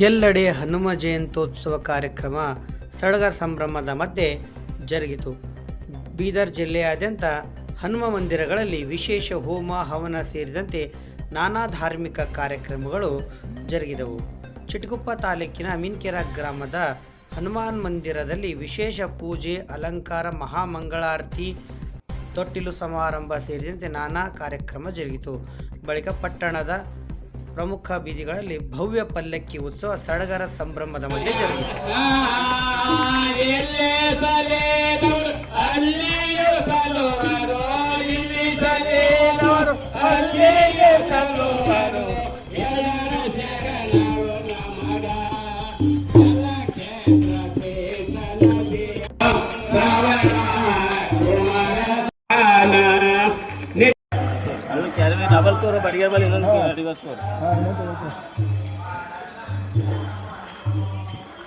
ಎಲ್ಲೆಡೆ ಹನುಮ ಜಯಂತ್ಯೋತ್ಸವ ಕಾರ್ಯಕ್ರಮ ಸಡಗರ ಸಂಭ್ರಮದ ಮಧ್ಯೆ ಜರುಗಿತು. ಬೀದರ್ ಜಿಲ್ಲೆಯಾದ್ಯಂತ ಹನುಮ ಮಂದಿರಗಳಲ್ಲಿ ವಿಶೇಷ ಹೋಮ ಹವನ ಸೇರಿದಂತೆ ನಾನಾ ಧಾರ್ಮಿಕ ಕಾರ್ಯಕ್ರಮಗಳು ಜರುಗಿದವು. ಚಿಟಗುಪ್ಪ ತಾಲೂಕಿನ ಅಮೀನ್ಕೆರೆ ಗ್ರಾಮದ ಹನುಮಾನ್ ಮಂದಿರದಲ್ಲಿ ವಿಶೇಷ ಪೂಜೆ, ಅಲಂಕಾರ, ಮಹಾಮಂಗಳಾರತಿ, ತೊಟ್ಟಿಲು ಸಮಾರಂಭ ಸೇರಿದಂತೆ ನಾನಾ ಕಾರ್ಯಕ್ರಮ ಜರುಗಿತು. ಬಳಿಕ ಪಟ್ಟಣದ ಪ್ರಮುಖ ಬೀದಿಗಳಲ್ಲಿ ಭವ್ಯ ಪಲ್ಲಕ್ಕಿ ಉತ್ಸವ ಸಡಗರ ಸಂಭ್ರಮದ ಮಧ್ಯೆ ಜರುಗಿತು. डबल तोर बढ़िया वाली